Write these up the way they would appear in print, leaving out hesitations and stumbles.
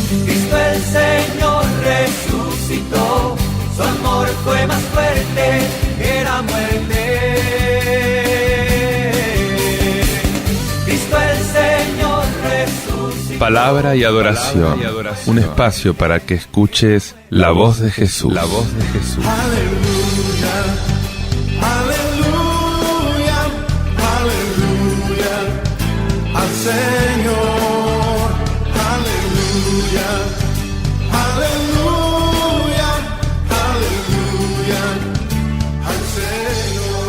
Cristo el Señor resucitó, su amor fue más fuerte que la muerte. Cristo el Señor resucitó. Palabra y adoración, un espacio para que escuches la voz de Jesús. La voz de Jesús. Aleluya, aleluya, aleluya al Señor. Aleluya, aleluya, aleluya al Señor.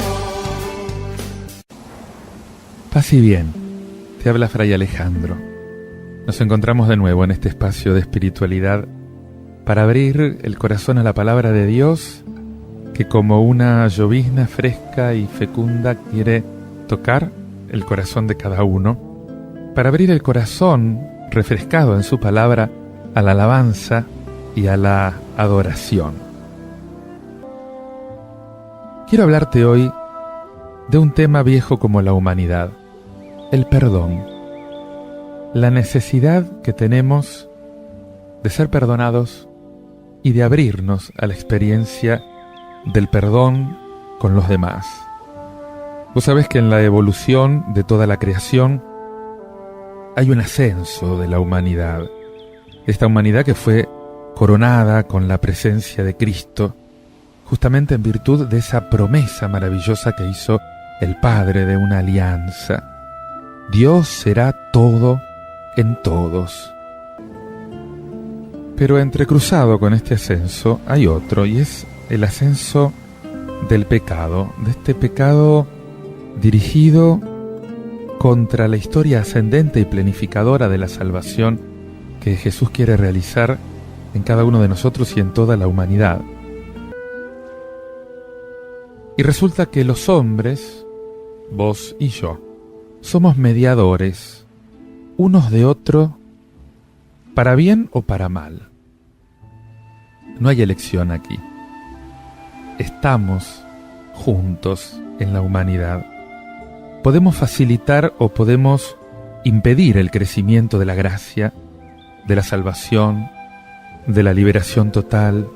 Paz y bien, te habla Fray Alejandro. Nos encontramos de nuevo en este espacio de espiritualidad para abrir el corazón a la palabra de Dios, que como una llovizna fresca y fecunda quiere tocar el corazón de cada uno, para abrir el corazón refrescado en su palabra a la alabanza y a la adoración. Quiero hablarte hoy de un tema viejo como la humanidad, el perdón, la necesidad que tenemos de ser perdonados y de abrirnos a la experiencia del perdón con los demás. Vos sabés que en la evolución de toda la creación hay un ascenso de la humanidad. Esta humanidad que fue coronada con la presencia de Cristo, justamente en virtud de esa promesa maravillosa que hizo el Padre de una alianza. Dios será todo en todos. Pero entrecruzado con este ascenso hay otro, y es el ascenso del pecado, de este pecado dirigido contra la historia ascendente y planificadora de la salvación que Jesús quiere realizar en cada uno de nosotros y en toda la humanidad. Y resulta que los hombres, vos y yo, somos mediadores unos de otros, para bien o para mal. No hay elección aquí. Estamos juntos en la humanidad. Podemos facilitar o podemos impedir el crecimiento de la gracia, de la salvación, de la liberación total.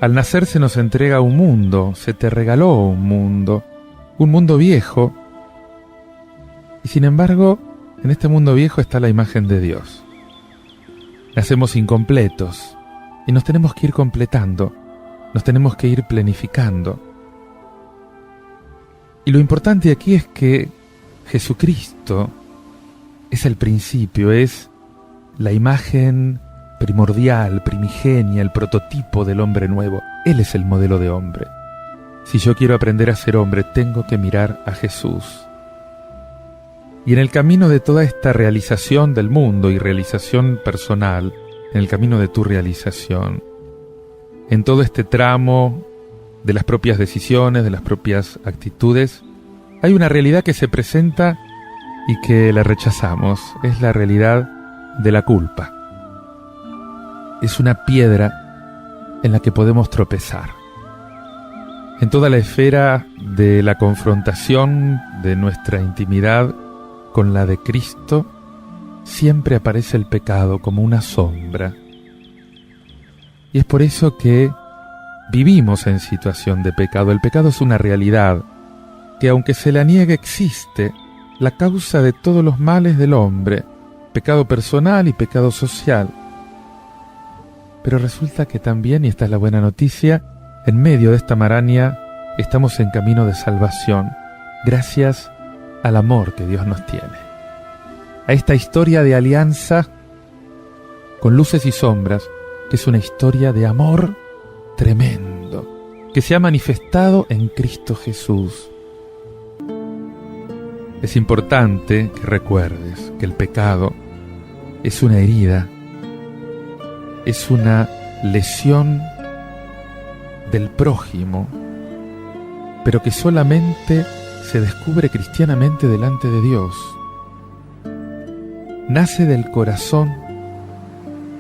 Al nacer se nos entrega un mundo, se te regaló un mundo viejo, y sin embargo, en este mundo viejo está la imagen de Dios. Nacemos incompletos y nos tenemos que ir completando, nos tenemos que ir planificando. Y lo importante aquí es que Jesucristo es el principio, es la imagen primordial, primigenia, el prototipo del hombre nuevo. Él es el modelo de hombre. Si yo quiero aprender a ser hombre, tengo que mirar a Jesús. Y en el camino de toda esta realización del mundo y realización personal, en el camino de tu realización, en todo este tramo de las propias decisiones, de las propias actitudes, hay una realidad que se presenta y que la rechazamos. Es la realidad de la culpa. Es una piedra en la que podemos tropezar. En toda la esfera de la confrontación de nuestra intimidad con la de Cristo, siempre aparece el pecado como una sombra. Y es por eso que vivimos en situación de pecado. El pecado es una realidad que, aunque se la niegue, existe, la causa de todos los males del hombre, pecado personal y pecado social. Pero resulta que también, y esta es la buena noticia, en medio de esta maraña estamos en camino de salvación, gracias al amor que Dios nos tiene. A esta historia de alianza con luces y sombras, que es una historia de amor tremendo, que se ha manifestado en Cristo Jesús. Es importante que recuerdes que el pecado es una herida, es una lesión del prójimo, pero que solamente se descubre cristianamente delante de Dios. Nace del corazón,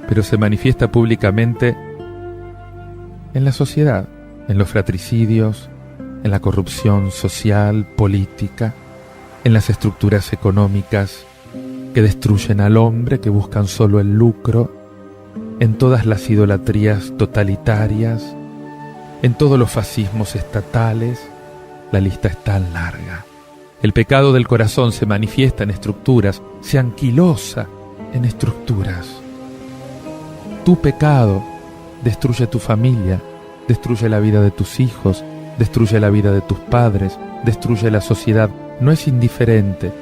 pero se manifiesta públicamente en la sociedad, en los fratricidios, en la corrupción social, política, en las estructuras económicas que destruyen al hombre, que buscan solo el lucro, en todas las idolatrías totalitarias, en todos los fascismos estatales. La lista es tan larga. El pecado del corazón se manifiesta en estructuras, se anquilosa en estructuras. Tu pecado destruye tu familia, destruye la vida de tus hijos, destruye la vida de tus padres, destruye la sociedad. No es indiferente,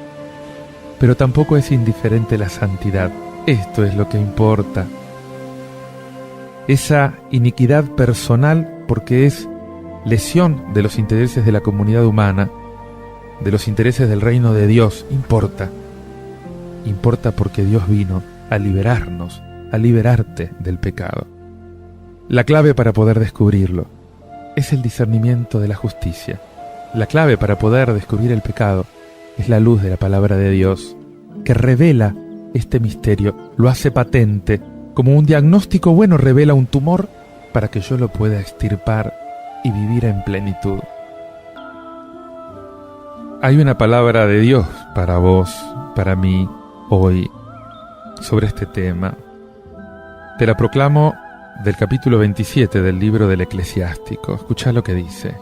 pero tampoco es indiferente la santidad. Esto es lo que importa. Esa iniquidad personal, porque es lesión de los intereses de la comunidad humana, de los intereses del reino de Dios, importa. Importa porque Dios vino a liberarnos, a liberarte del pecado. La clave para poder descubrirlo es el discernimiento de la justicia. La clave para poder descubrir el pecado es la luz de la palabra de Dios, que revela este misterio, lo hace patente, como un diagnóstico bueno revela un tumor para que yo lo pueda extirpar y vivir en plenitud. Hay una palabra de Dios para vos, para mí, hoy, sobre este tema. Te la proclamo del capítulo 27 del libro del Eclesiástico. Escuchá lo que dice.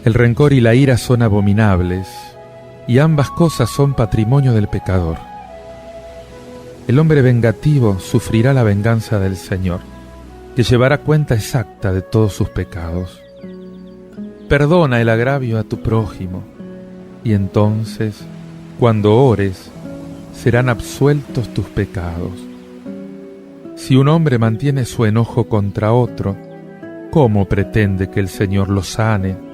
El rencor y la ira son abominables, y ambas cosas son patrimonio del pecador. El hombre vengativo sufrirá la venganza del Señor, que llevará cuenta exacta de todos sus pecados. Perdona el agravio a tu prójimo, y entonces, cuando ores, serán absueltos tus pecados. Si un hombre mantiene su enojo contra otro, ¿cómo pretende que el Señor lo sane?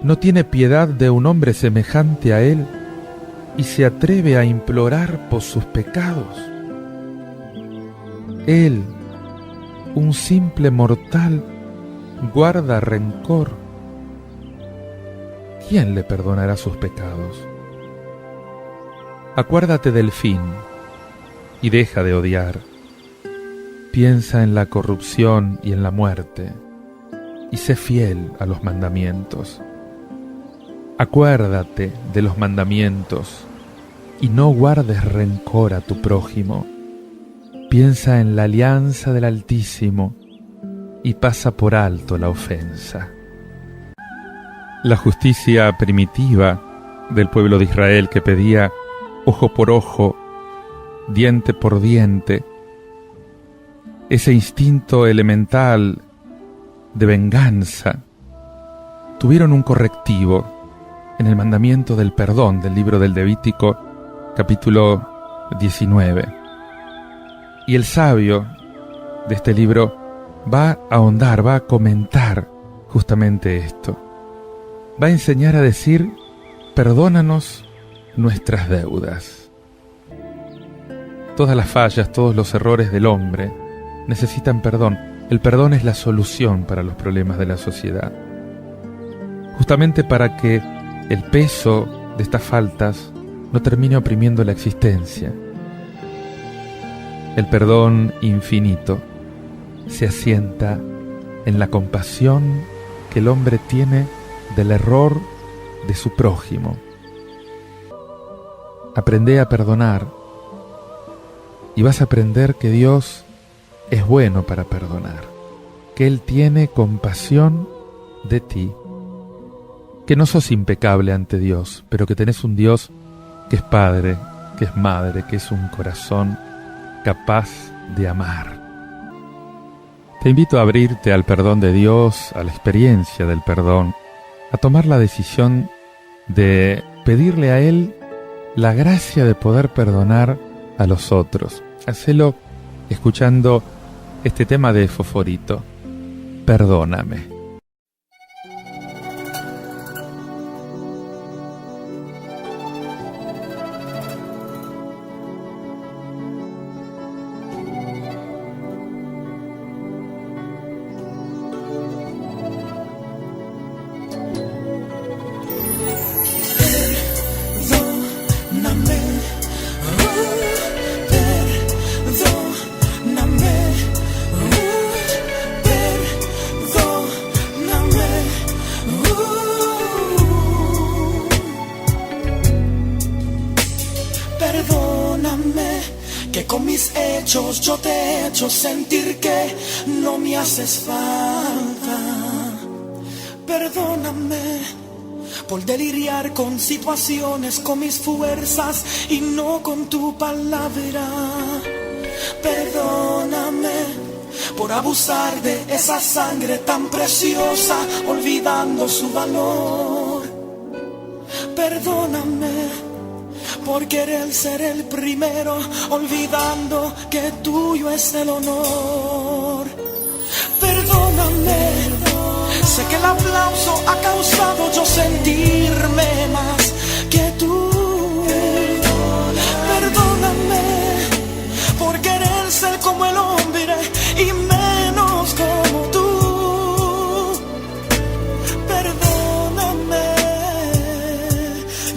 ¿No tiene piedad de un hombre semejante a él y se atreve a implorar por sus pecados? Él, un simple mortal, guarda rencor. ¿Quién le perdonará sus pecados? Acuérdate del fin y deja de odiar. Piensa en la corrupción y en la muerte y sé fiel a los mandamientos. Acuérdate de los mandamientos y no guardes rencor a tu prójimo. Piensa en la alianza del Altísimo y pasa por alto la ofensa. La justicia primitiva del pueblo de Israel que pedía ojo por ojo, diente por diente, ese instinto elemental de venganza, tuvieron un correctivo en el mandamiento del perdón del libro del Levítico, capítulo 19. Y el sabio de este libro va a ahondar, va a comentar justamente esto. Va a enseñar a decir, perdónanos nuestras deudas. Todas las fallas, todos los errores del hombre necesitan perdón. El perdón es la solución para los problemas de la sociedad. Justamente para que el peso de estas faltas no termine oprimiendo la existencia. El perdón infinito se asienta en la compasión que el hombre tiene del error de su prójimo. Aprende a perdonar y vas a aprender que Dios es bueno para perdonar, que Él tiene compasión de ti, que no sos impecable ante Dios, pero que tenés un Dios que es Padre, que es Madre, que es un corazón capaz de amar. Te invito a abrirte al perdón de Dios, a la experiencia del perdón, a tomar la decisión de pedirle a Él la gracia de poder perdonar a los otros. Hacelo escuchando este tema de Foforito, Perdóname. Perdóname que con mis hechos yo te he hecho sentir que no me haces falta. Perdóname por deliriar con situaciones, con mis fuerzas y no con tu palabra. Perdóname por abusar de esa sangre tan preciosa, olvidando su valor. Perdóname por querer ser el primero, olvidando que tuyo es el honor. Perdóname, sé que el aplauso ha causado yo sentirme más que tú. Perdóname por querer ser como el hombre y menos como tú. Perdóname,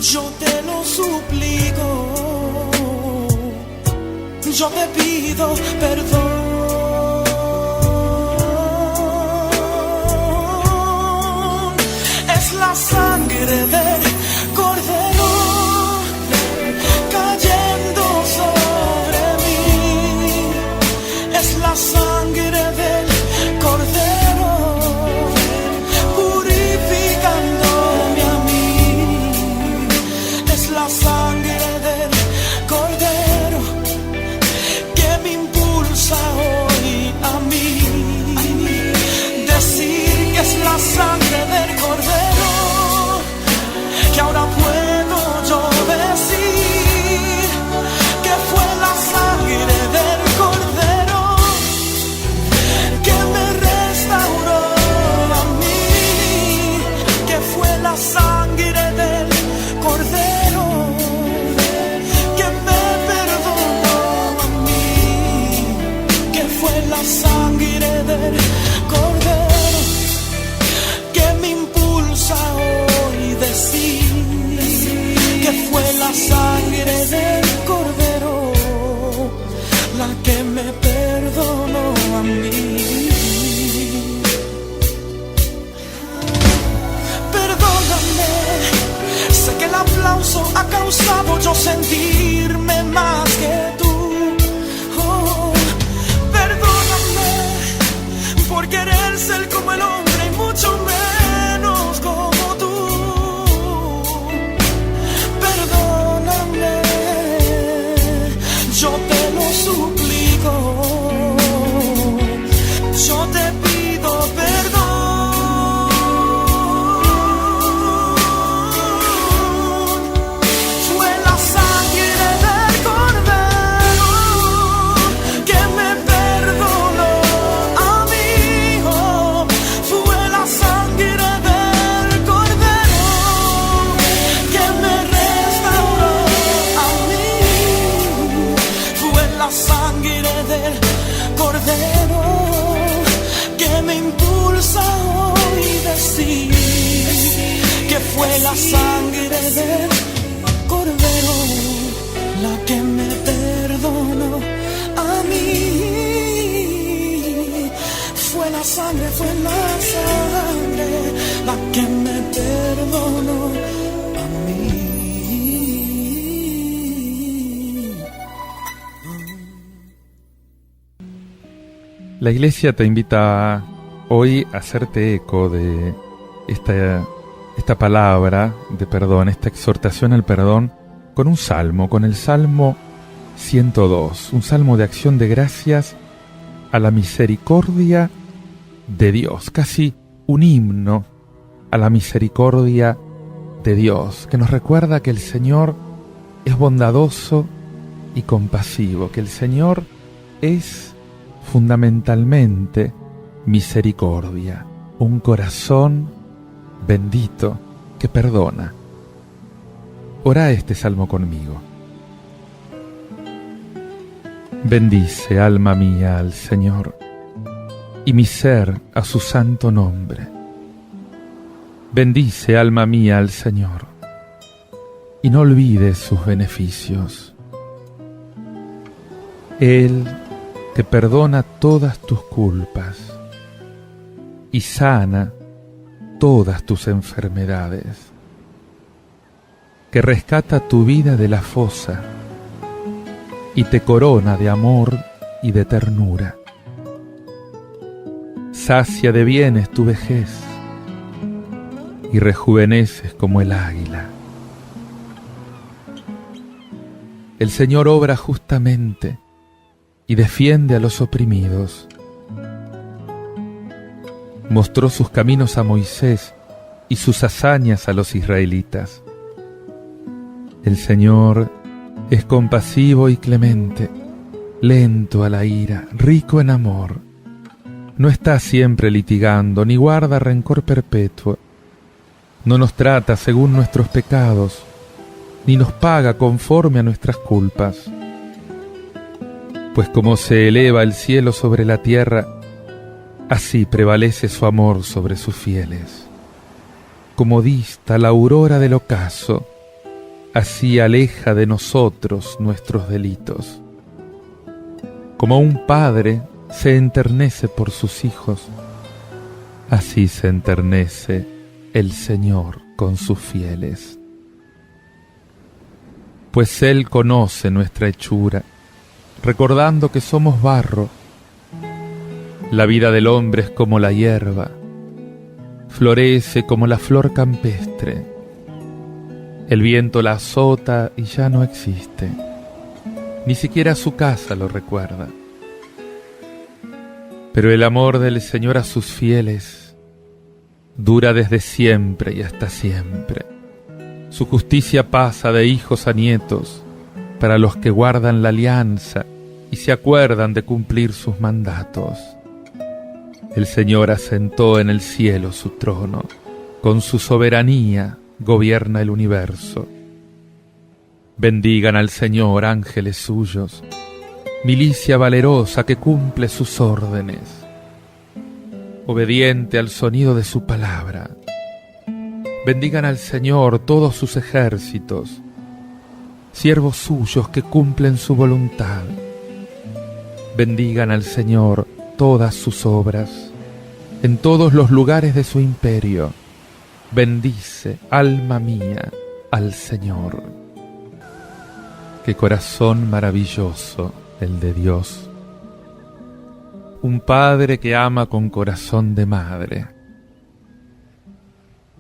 yo te lo suplico, yo te pido perdón. Es la sangre del Cordero cayendo sobre mí. Es la sangre del Cordero purificándome a mí. Es la sangre del Cordero que me impulsa hoy a mí. Decir que es la sangre del Cordero, que ahora puedo yo decir que fue la sangre del Cordero que me restauró a mí, que fue la sangre del Cordero que me perdonó a mí, que fue la sangre del Cordero que me impulsa hoy decir que fue la sangre del Cordero la que me perdonó a mí. Perdóname, sé que el aplauso ha causado yo sentirme más que tú. Oh, perdóname por querer ser como el hombre y mucho menos como tú. Perdóname, yo te lo suplico, yo te pido perdón. Fue la sangre del Cordero que me perdonó a mí. Oh, fue la sangre del Cordero que me restauró a mí. Fue la sangre del Cordero que me impulsa hoy decir que fue la sangre del Cordero la que me perdonó a mí. Fue la sangre la que me perdonó a mí. La Iglesia te invita hoy a hacerte eco de esta palabra de perdón, esta exhortación al perdón, con un salmo, con el Salmo 102, un salmo de acción de gracias a la misericordia de Dios, casi un himno a la misericordia de Dios, que nos recuerda que el Señor es bondadoso y compasivo, que el Señor es fundamentalmente misericordia, un corazón bendito que perdona. Ora este salmo conmigo. Bendice, alma mía, al Señor, y mi ser a su santo nombre. Bendice, alma mía, al Señor, y no olvides sus beneficios. Él que perdona todas tus culpas y sana todas tus enfermedades, que rescata tu vida de la fosa y te corona de amor y de ternura. Sacia de bienes tu vejez y rejuveneces como el águila. El Señor obra justamente y defiende a los oprimidos. Mostró sus caminos a Moisés y sus hazañas a los israelitas. El Señor es compasivo y clemente, lento a la ira, rico en amor. No está siempre litigando, ni guarda rencor perpetuo. No nos trata según nuestros pecados, ni nos paga conforme a nuestras culpas. Pues como se eleva el cielo sobre la tierra, así prevalece su amor sobre sus fieles. Como dista la aurora del ocaso, así aleja de nosotros nuestros delitos. Como un padre se enternece por sus hijos, así se enternece el Señor con sus fieles. Pues Él conoce nuestra hechura, recordando que somos barro. La vida del hombre es como la hierba, florece como la flor campestre. El viento la azota y ya no existe, ni siquiera su casa lo recuerda. Pero el amor del Señor a sus fieles dura desde siempre y hasta siempre. Su justicia pasa de hijos a nietos para los que guardan la alianza y se acuerdan de cumplir sus mandatos. El Señor asentó en el cielo su trono, con su soberanía gobierna el universo. Bendigan al Señor, ángeles suyos, milicia valerosa que cumple sus órdenes, obediente al sonido de su palabra. Bendigan al Señor todos sus ejércitos, siervos suyos que cumplen su voluntad. Bendigan al Señor todas sus obras, en todos los lugares de su imperio. Bendice, alma mía, al Señor. Qué corazón maravilloso el de Dios. Un padre que ama con corazón de madre.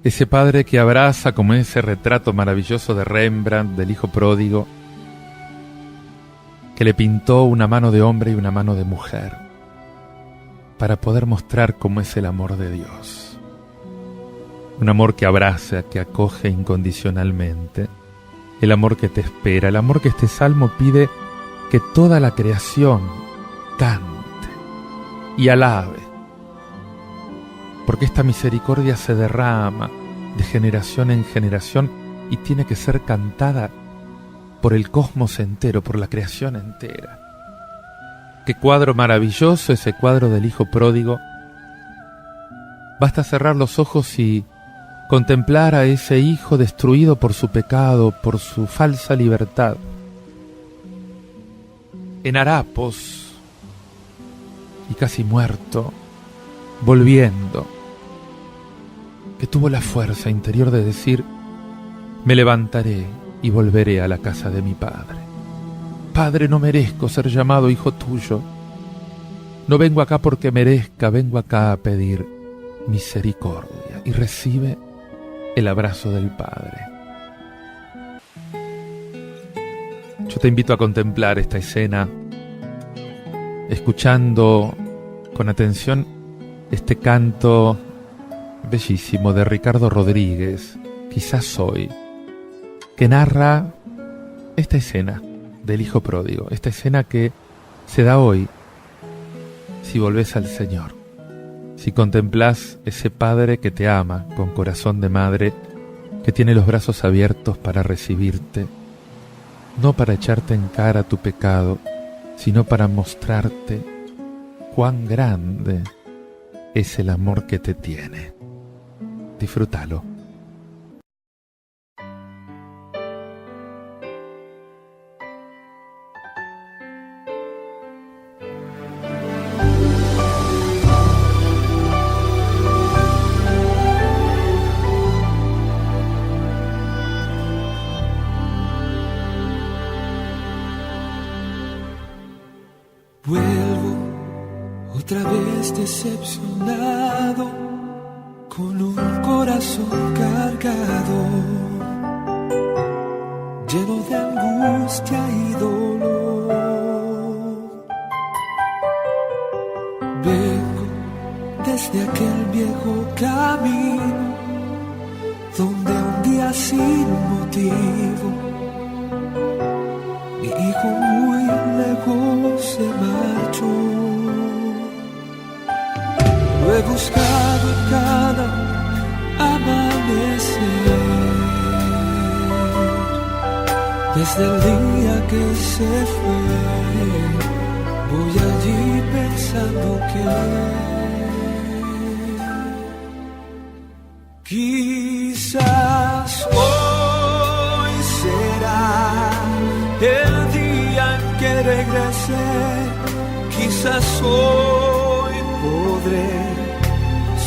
Ese padre que abraza como ese retrato maravilloso de Rembrandt del hijo pródigo, que le pintó una mano de hombre y una mano de mujer, para poder mostrar cómo es el amor de Dios. Un amor que abraza, que acoge incondicionalmente, el amor que te espera, el amor que este salmo pide que toda la creación cante y alabe. Porque esta misericordia se derrama de generación en generación y tiene que ser cantada por el cosmos entero, por la creación entera. Qué cuadro maravilloso ese cuadro del hijo pródigo. Basta cerrar los ojos y contemplar a ese hijo destruido por su pecado, por su falsa libertad, en harapos y casi muerto, volviendo, que tuvo la fuerza interior de decir: me levantaré y volveré a la casa de mi padre. Padre, no merezco ser llamado hijo tuyo. No vengo acá porque merezca, vengo acá a pedir misericordia. Y recibe el abrazo del Padre. Yo te invito a contemplar esta escena, escuchando con atención este canto bellísimo de Ricardo Rodríguez, Quizás hoy, que narra esta escena del hijo pródigo, esta escena que se da hoy si volvés al Señor, si contemplás ese Padre que te ama con corazón de madre, que tiene los brazos abiertos para recibirte, no para echarte en cara tu pecado, sino para mostrarte cuán grande es el amor que te tiene. Disfrútalo. Vuelvo otra vez decepcionado, con un corazón cargado, lleno de angustia y dolor. Vengo desde aquel viejo camino, donde un día sin motivo mi hijo muy lejos se marchó. Lo he buscado en cada amanecer, desde el día que se fue. Voy allí pensando que quizás hoy será el día en que regrese. Quizás hoy podré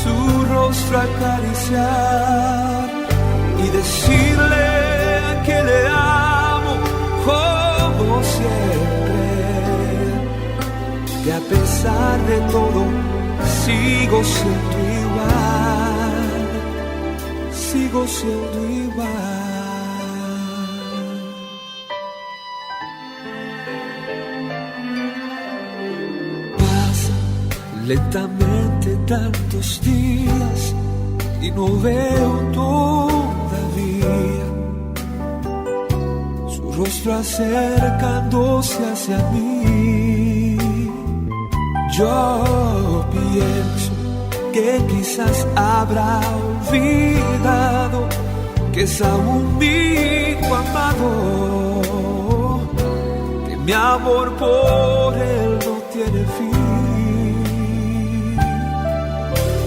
su rostro acariciar y decirle que le amo como siempre, que a pesar de todo sigo siendo igual, sigo siendo igual. Lentamente tantos días y no veo todavía su rostro acercándose hacia mí. Yo pienso que quizás habrá olvidado que es aún mi hijo amado, que mi amor por él no tiene fin.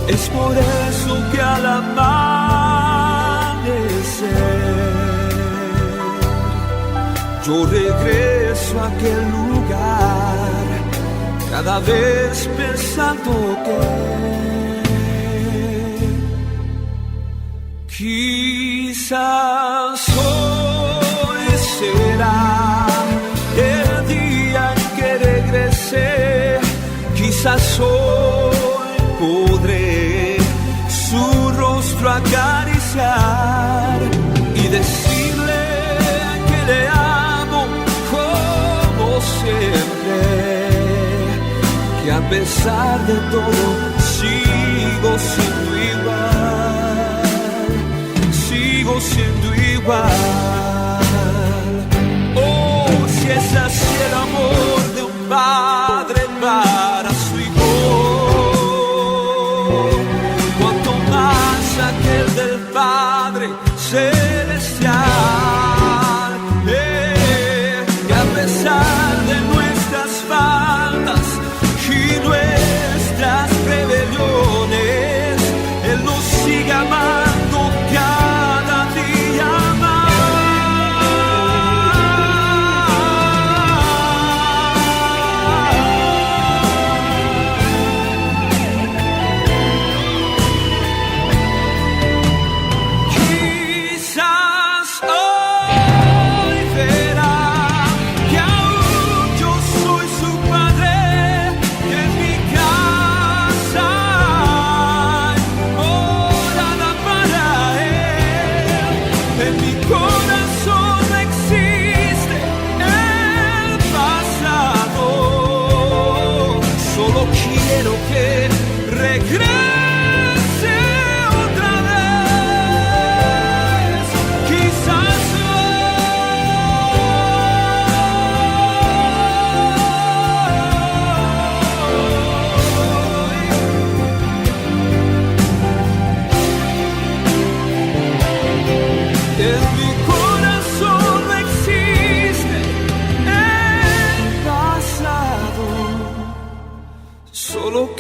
Es por eso que al amanecer yo regreso a aquel lugar, cada vez pensando que quizás hoy será el día en que regrese. Quizás hoy podré su rostro acariciar y decirle que le amo como siempre, que a pesar de todo sigo siendo igual, sigo siendo igual. Oh, si es así el amor de un padre para su hijo, aquel del Padre Celestial, que a pesar de nuestras faltas y nuestras rebeliones, Él nos sigue amando cada día más.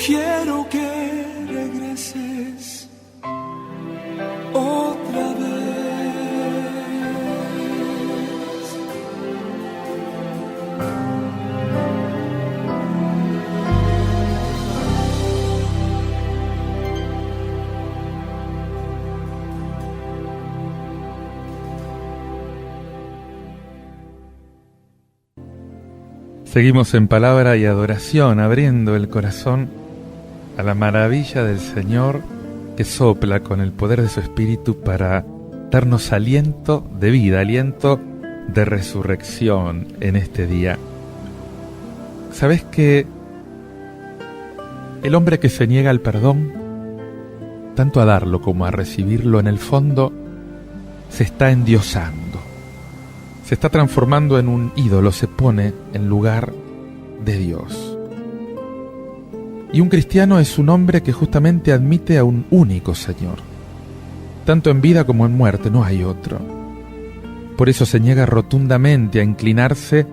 Quiero que regreses otra vez. Seguimos en palabra y adoración, abriendo el corazón a la maravilla del Señor que sopla con el poder de su Espíritu para darnos aliento de vida, aliento de resurrección en este día. ¿Sabes que el hombre que se niega al perdón, tanto a darlo como a recibirlo, en el fondo se está endiosando, se está transformando en un ídolo, se pone en lugar de Dios? Y un cristiano es un hombre que justamente admite a un único Señor, tanto en vida como en muerte, no hay otro. Por eso se niega rotundamente a inclinarse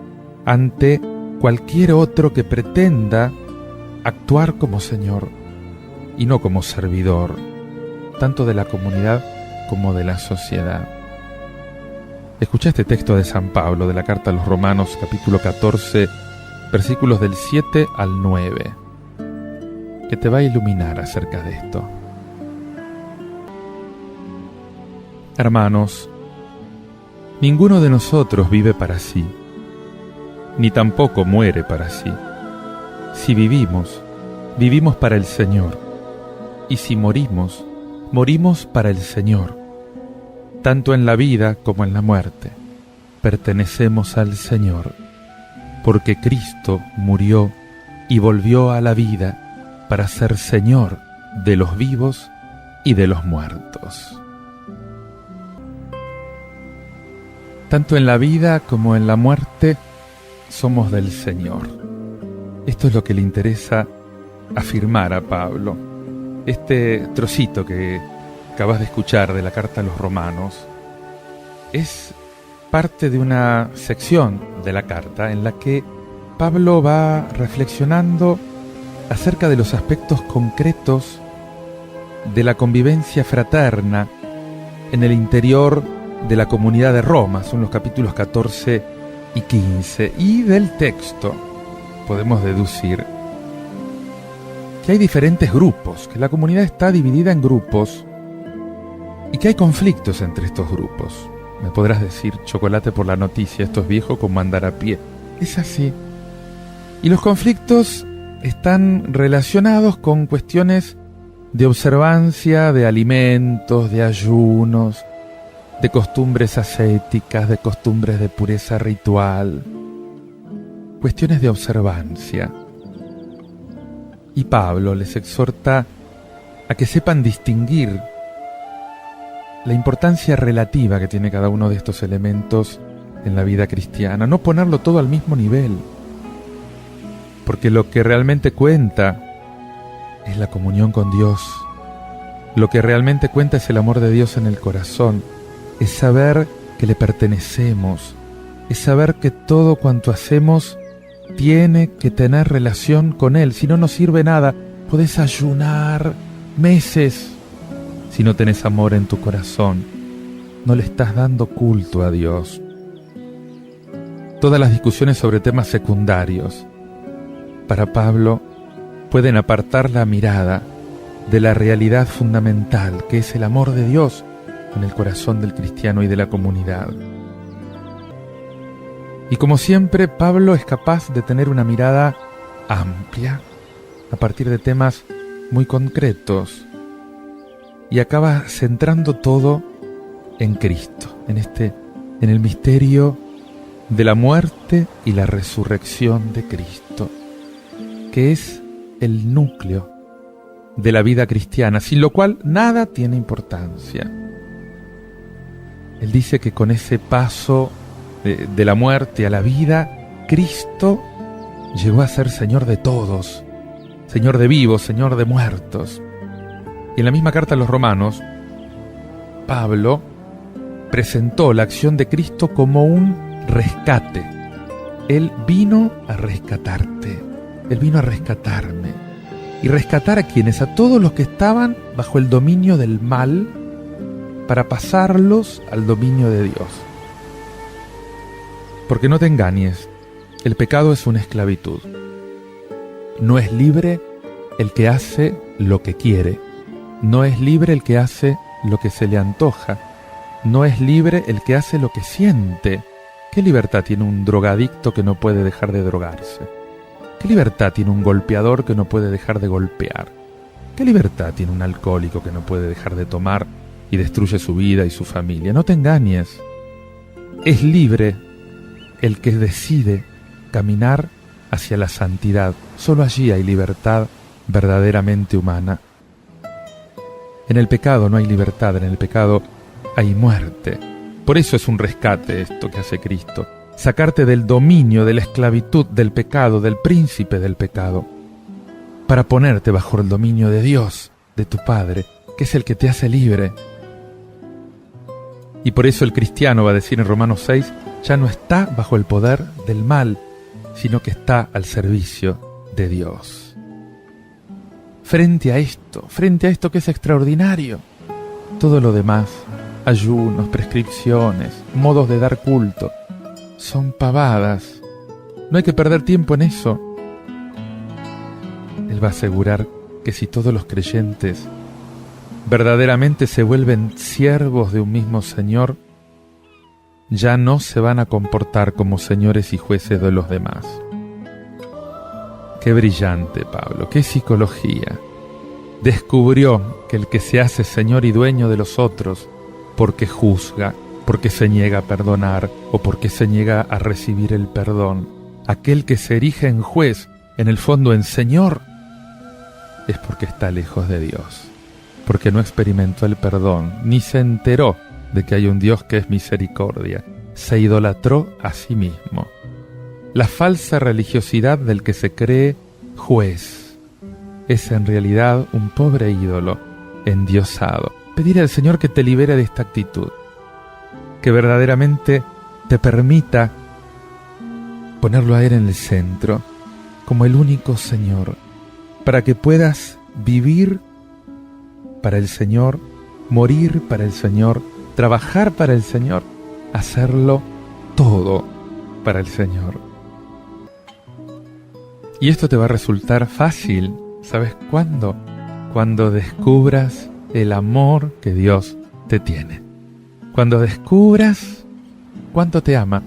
ante cualquier otro que pretenda actuar como Señor y no como servidor, tanto de la comunidad como de la sociedad. Escucha este texto de San Pablo, de la carta a los Romanos, capítulo 14, versículos del 7 al 9, que te va a iluminar acerca de esto. Hermanos, ninguno de nosotros vive para sí, ni tampoco muere para sí. Si vivimos, vivimos para el Señor, y si morimos, morimos para el Señor. Tanto en la vida como en la muerte, pertenecemos al Señor, porque Cristo murió y volvió a la vida para ser Señor de los vivos y de los muertos. Tanto en la vida como en la muerte somos del Señor. Esto es lo que le interesa afirmar a Pablo. Este trocito que acabas de escuchar de la carta a los Romanos es parte de una sección de la carta en la que Pablo va reflexionando acerca de los aspectos concretos de la convivencia fraterna en el interior de la comunidad de Roma. Son los capítulos 14 y 15, y del texto podemos deducir que hay diferentes grupos, que la comunidad está dividida en grupos y que hay conflictos entre estos grupos. Me podrás decir, chocolate por la noticia, esto es viejo como andar a pie. Es así. Y los conflictos están relacionados con cuestiones de observancia de alimentos, de ayunos, de costumbres ascéticas, de costumbres de pureza ritual, cuestiones de observancia. Y Pablo les exhorta a que sepan distinguir la importancia relativa que tiene cada uno de estos elementos en la vida cristiana, no ponerlo todo al mismo nivel, porque lo que realmente cuenta es la comunión con Dios, lo que realmente cuenta es el amor de Dios en el corazón, es saber que le pertenecemos, es saber que todo cuanto hacemos tiene que tener relación con Él, si no, no sirve nada. Podés ayunar meses, si no tenés amor en tu corazón, no le estás dando culto a Dios. Todas las discusiones sobre temas secundarios, para Pablo, pueden apartar la mirada de la realidad fundamental, que es el amor de Dios en el corazón del cristiano y de la comunidad. Y como siempre, Pablo es capaz de tener una mirada amplia, a partir de temas muy concretos, y acaba centrando todo en Cristo, en el misterio de la muerte y la resurrección de Cristo, que es el núcleo de la vida cristiana, sin lo cual nada tiene importancia. Él dice que con ese paso de la muerte a la vida, Cristo llegó a ser Señor de todos, Señor de vivos, Señor de muertos. Y en la misma carta a los Romanos, Pablo presentó la acción de Cristo como un rescate. Él vino a rescatarte, Él vino a rescatarme. Y rescatar a quienes, a todos los que estaban bajo el dominio del mal, para pasarlos al dominio de Dios. Porque no te engañes, el pecado es una esclavitud. No es libre el que hace lo que quiere. No es libre el que hace lo que se le antoja. No es libre el que hace lo que siente. ¿Qué libertad tiene un drogadicto que no puede dejar de drogarse? ¿Qué libertad tiene un golpeador que no puede dejar de golpear? ¿Qué libertad tiene un alcohólico que no puede dejar de tomar y destruye su vida y su familia? No te engañes. Es libre el que decide caminar hacia la santidad. Solo allí hay libertad verdaderamente humana. En el pecado no hay libertad, en el pecado hay muerte. Por eso es un rescate esto que hace Cristo. Sacarte del dominio, de la esclavitud, del pecado, del príncipe del pecado, para ponerte bajo el dominio de Dios, de tu Padre, que es el que te hace libre. Y por eso el cristiano, va a decir en Romanos 6, ya no está bajo el poder del mal, sino que está al servicio de Dios. Frente a esto que es extraordinario, todo lo demás, ayunos, prescripciones, modos de dar culto, son pavadas. No hay que perder tiempo en eso. Él va a asegurar que si todos los creyentes verdaderamente se vuelven siervos de un mismo Señor, ya no se van a comportar como señores y jueces de los demás. Qué brillante, Pablo, qué psicología. Descubrió que el que se hace señor y dueño de los otros, porque juzga, porque se niega a perdonar o porque se niega a recibir el perdón, aquel que se erige en juez, en el fondo en señor, es porque está lejos de Dios, porque no experimentó el perdón, ni se enteró de que hay un Dios que es misericordia, se idolatró a sí mismo. La falsa religiosidad del que se cree juez es en realidad un pobre ídolo endiosado. Pedir al Señor que te libere de esta actitud, que verdaderamente te permita ponerlo a Él en el centro, como el único Señor, para que puedas vivir para el Señor, morir para el Señor, trabajar para el Señor, hacerlo todo para el Señor. Y esto te va a resultar fácil, ¿sabes cuándo? Cuando descubras el amor que Dios te tiene. Cuando descubras cuánto te ama.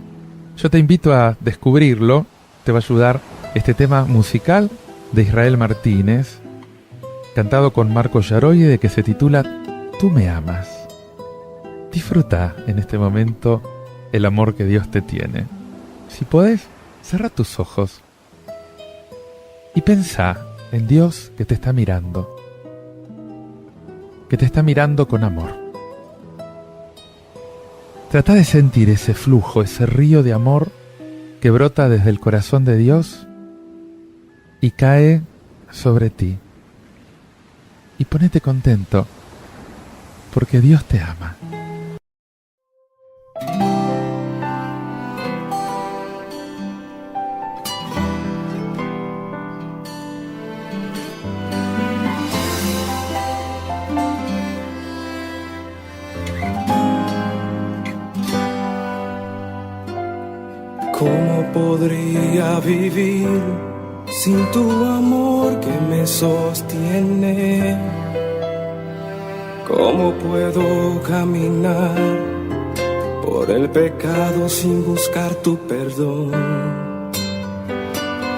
Yo te invito a descubrirlo. Te va a ayudar este tema musical de Israel Martínez, cantado con Marco Yaroide, que se titula Tú me amas. Disfruta en este momento el amor que Dios te tiene. Si podés, cerra tus ojos y pensá en Dios que te está mirando, que te está mirando con amor. Trata de sentir ese flujo, ese río de amor que brota desde el corazón de Dios y cae sobre ti. Y ponete contento, porque Dios te ama. ¿Cómo podría vivir sin tu amor que me sostiene? ¿Cómo puedo caminar por el pecado sin buscar tu perdón?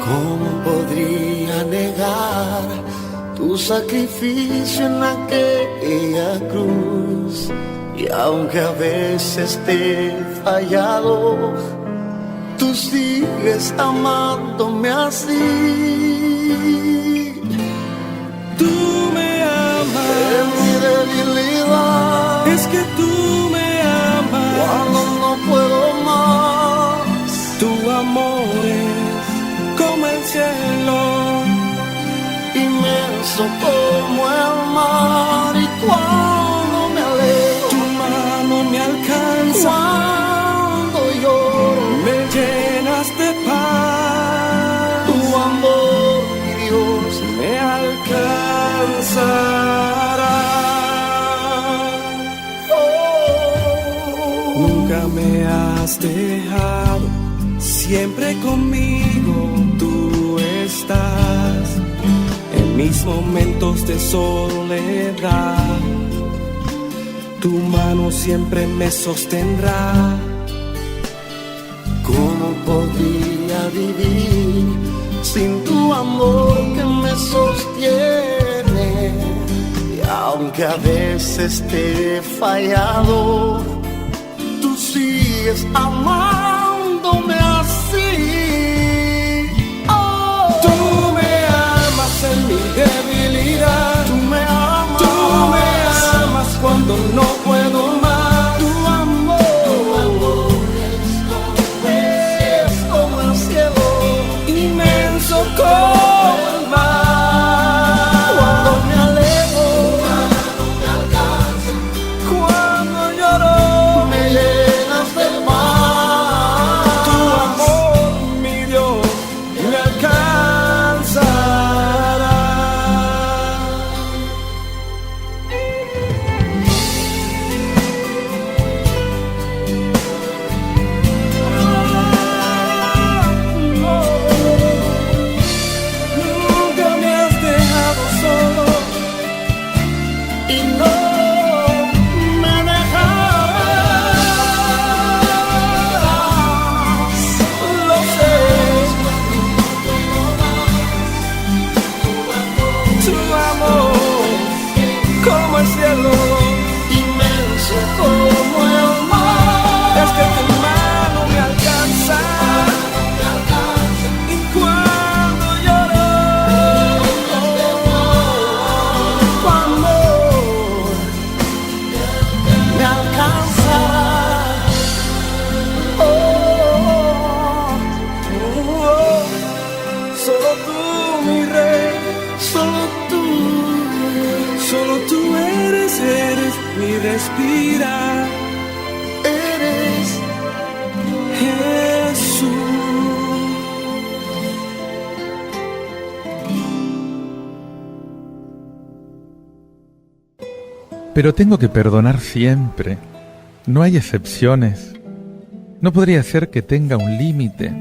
¿Cómo podría negar tu sacrificio en aquella cruz? Y aunque a veces te he fallado, tú sigues amándome así. Tú me amas. En mi debilidad Es que tú me amas. cuando no puedo más. Tu amor es como el cielo, Inmenso como el mar. Y cuando me alejo, tu mano me alcanza, cuando lloro, me llenas de paz. tu amor, mi Dios, Me alcanzará. Nunca me has dejado, siempre conmigo tú estás. En mis momentos de soledad, tu mano siempre me sostendrá. ¿Cómo podría vivir sin tu amor que me sostiene? Y aunque a veces te he fallado, tú sigues amándome así. Oh. Tú me amas en mi debilidad. Tú me amas. Tú me amas cuando no puedo más. Tu amor es como el cielo, Inmenso como el mar. cuando me alejo, Cuando lloro, me llenas de paz. tu amor, mi Dios, me alcanzará. Nunca me has dejado solo. Y no me dejarás. Lo sé. Tu amor, como el cielo, Inmenso como el mar. es que tu mano me alcanza. Y cuando lloro, Tu amor me alcanza. Oh, solo tú, mi rey, solo tú eres mi respirar, eres. Jesús. Pero tengo que perdonar siempre. No hay excepciones. No podría ser que tenga un límite,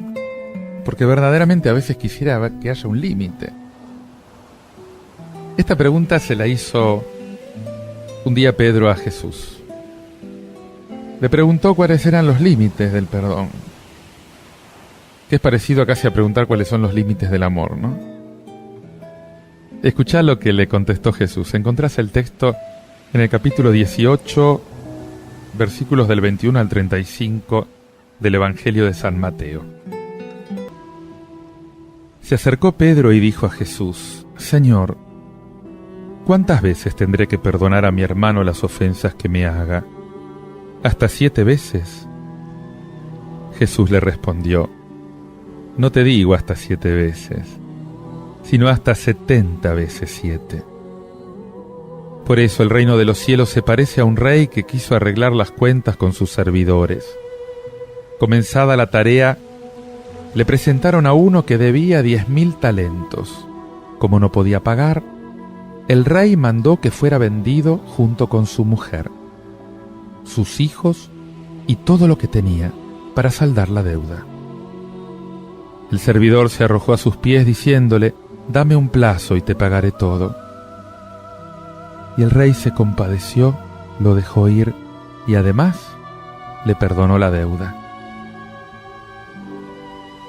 porque verdaderamente a veces quisiera que haya un límite. Esta pregunta se la hizo un día Pedro a Jesús. Le preguntó cuáles eran los límites del perdón, que es parecido a casi a preguntar cuáles son los límites del amor, ¿no? Escuchá lo que le contestó Jesús. Encontrás el texto en el capítulo 18, versículos del 21 al 35 del Evangelio de San Mateo. Se acercó Pedro y dijo a Jesús: Señor, ¿cuántas veces tendré que perdonar a mi hermano las ofensas que me haga? ¿Hasta 7 veces? Jesús le respondió: No te digo hasta 7 veces, sino hasta 70 veces 7. Por eso el reino de los cielos se parece a un rey que quiso arreglar las cuentas con sus servidores. Comenzada la tarea, le presentaron a uno que debía 10.000 talentos. Como no podía pagar, el rey mandó que fuera vendido junto con su mujer, sus hijos y todo lo que tenía para saldar la deuda. El servidor se arrojó a sus pies diciéndole: Dame un plazo y te pagaré todo. Y el rey se compadeció, lo dejó ir y además le perdonó la deuda.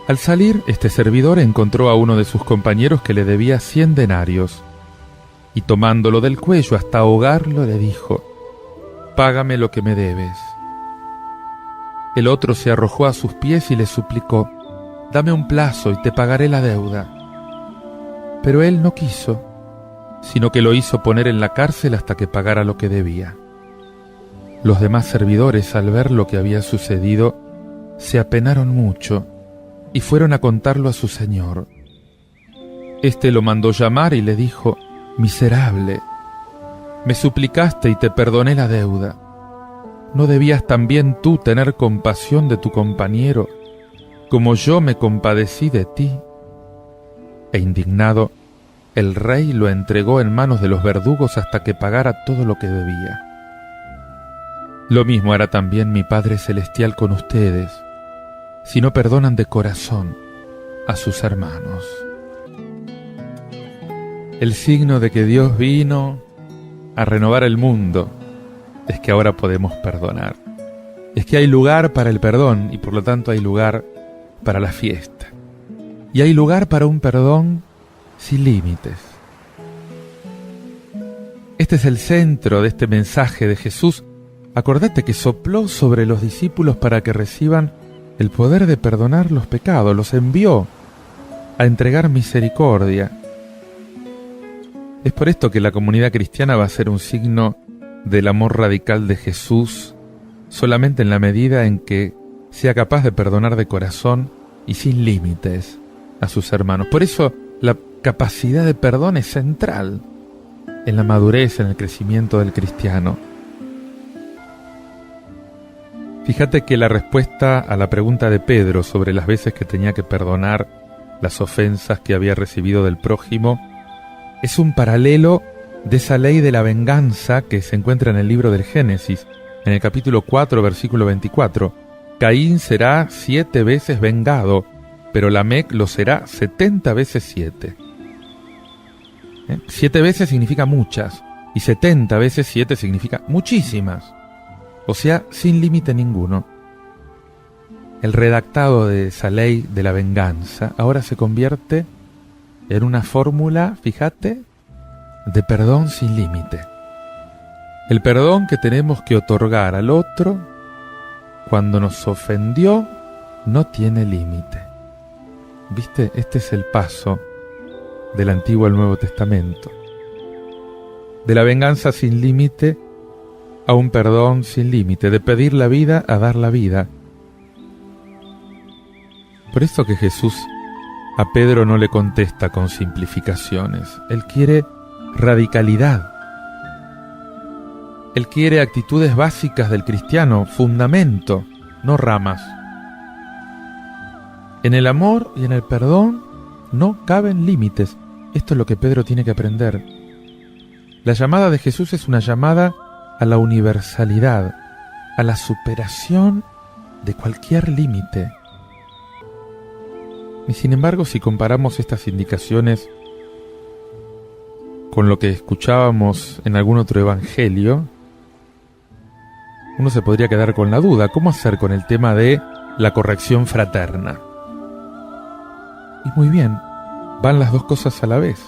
Al salir, este servidor encontró a uno de sus compañeros que le debía 100 denarios y tomándolo del cuello hasta ahogarlo le dijo: Págame lo que me debes. El otro se arrojó a sus pies y le suplicó: Dame un plazo y te pagaré la deuda. Pero él no quiso, sino que lo hizo poner en la cárcel hasta que pagara lo que debía. Los demás servidores, al ver lo que había sucedido, se apenaron mucho y fueron a contarlo a su señor. Este lo mandó llamar y le dijo: Miserable, me suplicaste y te perdoné la deuda. ¿No debías también tú tener compasión de tu compañero, como yo me compadecí de ti? E indignado, el rey lo entregó en manos de los verdugos hasta que pagara todo lo que debía. Lo mismo hará también mi Padre Celestial con ustedes, si no perdonan de corazón a sus hermanos. El signo de que Dios vino a renovar el mundo es que ahora podemos perdonar. es que hay lugar para el perdón y por lo tanto hay lugar para la fiesta. Y hay lugar para un perdón sin límites. Este es el centro de este mensaje de Jesús. Acordate que sopló sobre los discípulos para que reciban el poder de perdonar los pecados. Los envió a entregar misericordia. Es por esto que la comunidad cristiana va a ser un signo del amor radical de Jesús solamente en la medida en que sea capaz de perdonar de corazón y sin límites a sus hermanos. Por eso la capacidad de perdón es central en la madurez, en el crecimiento del cristiano. Fíjate que la respuesta a la pregunta de Pedro sobre las veces que tenía que perdonar las ofensas que había recibido del prójimo es un paralelo de esa ley de la venganza que se encuentra en el libro del Génesis, en el capítulo 4, versículo 24. Caín será 7 veces vengado, pero Lamec lo será 70 veces 7. 7 veces significa muchas, y 70 veces 7 significa muchísimas. O sea, sin límite ninguno. El redactado de esa ley de la venganza ahora se convierte en una fórmula, fíjate, de perdón sin límite. El perdón que tenemos que otorgar al otro cuando nos ofendió no tiene límite. ¿Viste? Este es el paso del Antiguo al Nuevo Testamento. De la venganza sin límite a un perdón sin límite, de pedir la vida a dar la vida. Por esto que Jesús a Pedro no le contesta con simplificaciones. Él quiere radicalidad. Él quiere actitudes básicas del cristiano, fundamento, no ramas. En el amor y en el perdón no caben límites. Esto es lo que Pedro tiene que aprender. La llamada de Jesús es una llamada a la universalidad, a la superación de cualquier límite. Y sin embargo, si comparamos estas indicaciones con lo que escuchábamos en algún otro evangelio, uno se podría quedar con la duda, ¿cómo hacer con el tema de la corrección fraterna? Y muy bien, van las dos cosas a la vez.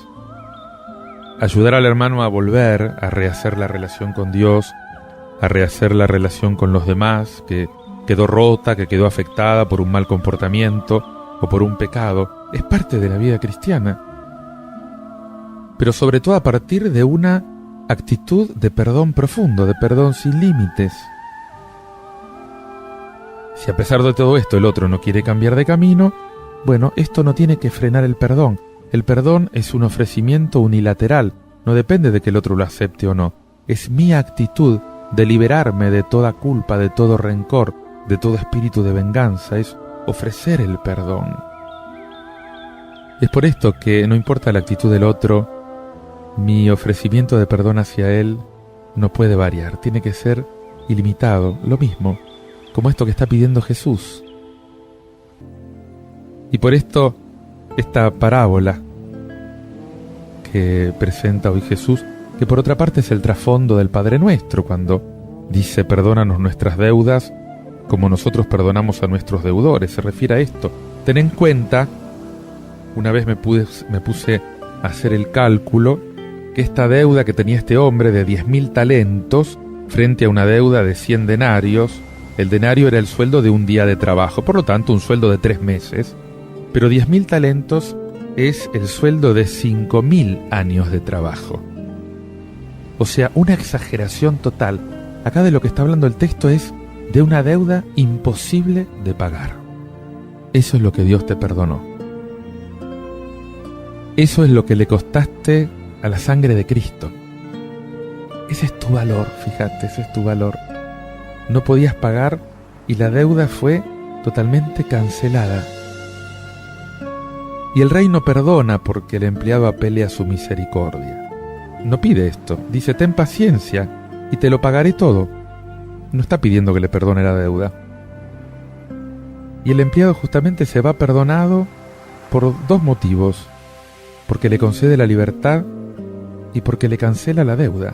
Ayudar al hermano a volver, a rehacer la relación con Dios, a rehacer la relación con los demás, que quedó rota, que quedó afectada por un mal comportamiento o por un pecado, es parte de la vida cristiana. Pero sobre todo a partir de una actitud de perdón profundo, de perdón sin límites. Si a pesar de todo esto el otro no quiere cambiar de camino, bueno, esto no tiene que frenar el perdón. El perdón es un ofrecimiento unilateral, no depende de que el otro lo acepte o no. Es mi actitud de liberarme de toda culpa, de todo rencor, de todo espíritu de venganza, es ofrecer el perdón. Es por esto que no importa la actitud del otro, mi ofrecimiento de perdón hacia él no puede variar, tiene que ser ilimitado, lo mismo, como esto que está pidiendo Jesús. Y por esto, esta parábola que presenta hoy Jesús, que por otra parte es el trasfondo del Padre Nuestro, cuando dice, perdónanos nuestras deudas, como nosotros perdonamos a nuestros deudores, se refiere a esto. Ten en cuenta, una vez me puse a hacer el cálculo, que esta deuda que tenía este hombre de 10.000 talentos, frente a una deuda de 100 denarios, el denario era el sueldo de un día de trabajo, por lo tanto un sueldo de 3 meses, pero 10.000 talentos es el sueldo de 5.000 años de trabajo. O sea, una exageración total. Acá de lo que está hablando el texto es de una deuda imposible de pagar. Eso es lo que Dios te perdonó. Eso es lo que le costaste a la sangre de Cristo. Ese es tu valor, fíjate, ese es tu valor. No podías pagar y la deuda fue totalmente cancelada. Y el rey no perdona porque el empleado apele a su misericordia. No pide esto, dice, ten paciencia y te lo pagaré todo. No está pidiendo que le perdone la deuda. Y el empleado justamente se va perdonado por 2 motivos. Porque le concede la libertad y porque le cancela la deuda.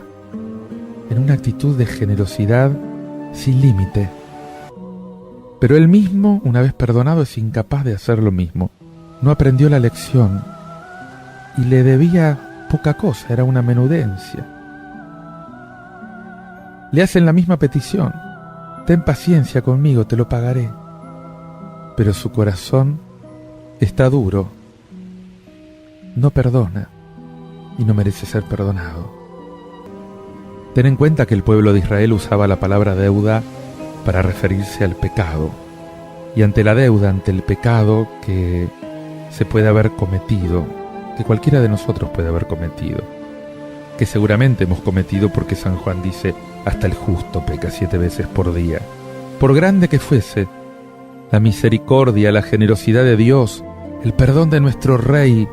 En una actitud de generosidad sin límite. Pero él mismo, una vez perdonado, es incapaz de hacer lo mismo. No aprendió la lección y le debía poca cosa, era una menudencia. Le hacen la misma petición: ten paciencia conmigo, te lo pagaré. Pero su corazón está duro, no perdona y no merece ser perdonado. Ten en cuenta que el pueblo de Israel usaba la palabra deuda para referirse al pecado, y ante la deuda, ante el pecado que se puede haber cometido, que cualquiera de nosotros puede haber cometido, que seguramente hemos cometido, porque San Juan dice: hasta el justo peca 7 veces por día. Por grande que fuese, la misericordia, la generosidad de Dios, el perdón de nuestro Rey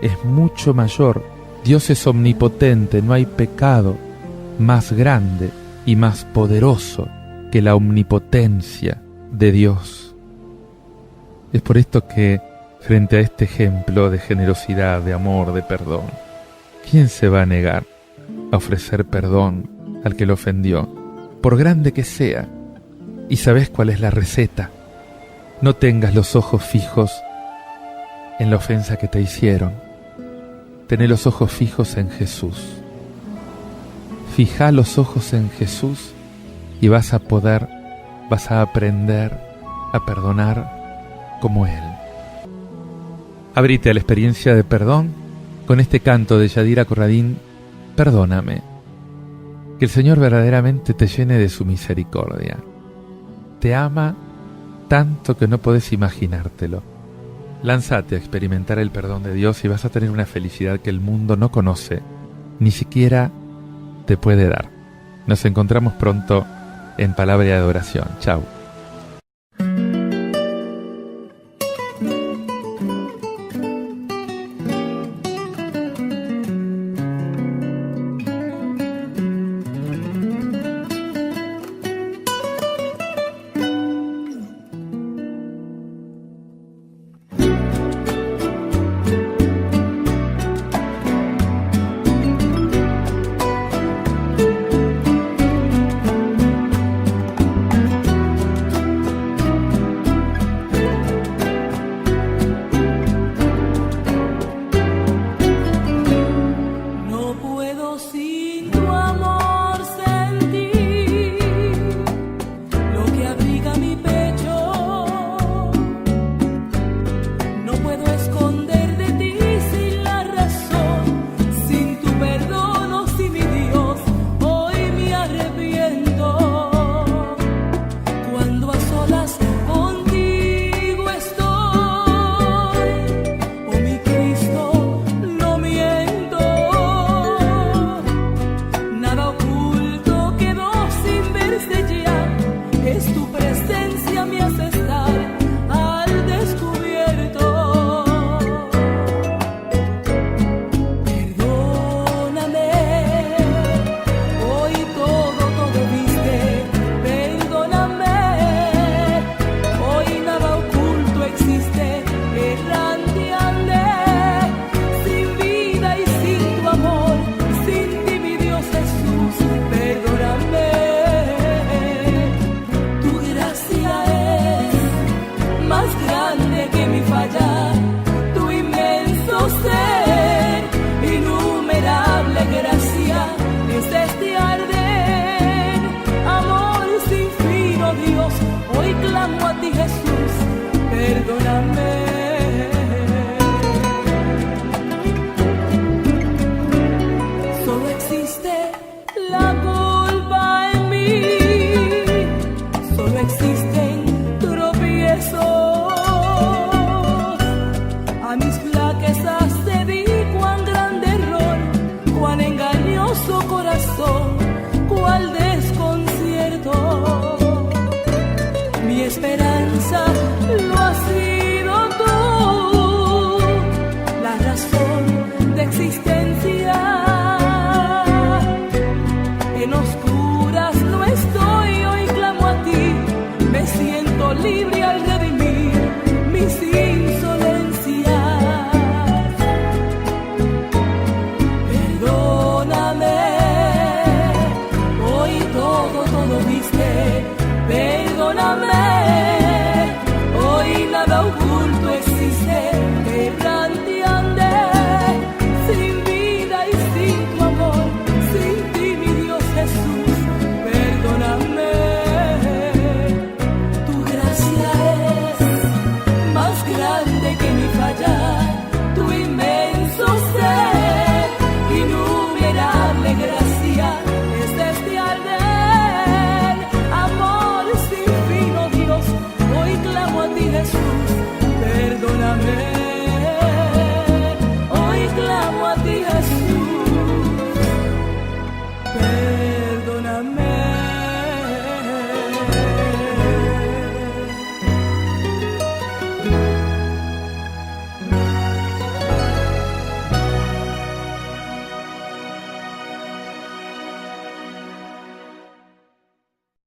es mucho mayor. Dios es omnipotente, no hay pecado más grande y más poderoso que la omnipotencia de Dios. Es por esto que, frente a este ejemplo de generosidad, de amor, de perdón, ¿quién se va a negar a ofrecer perdón al que lo ofendió, por grande que sea? ¿Y sabes cuál es la receta? No tengas los ojos fijos en la ofensa que te hicieron. Tené los ojos fijos en Jesús. Fija los ojos en Jesús y vas a aprender a perdonar como Él. Abrite a la experiencia de perdón con este canto de Yadira Corradín: Perdóname. Que el Señor verdaderamente te llene de su misericordia. Te ama tanto que no podés imaginártelo. Lánzate a experimentar el perdón de Dios y vas a tener una felicidad que el mundo no conoce, ni siquiera te puede dar. Nos encontramos pronto en Palabra de Oración. Chau.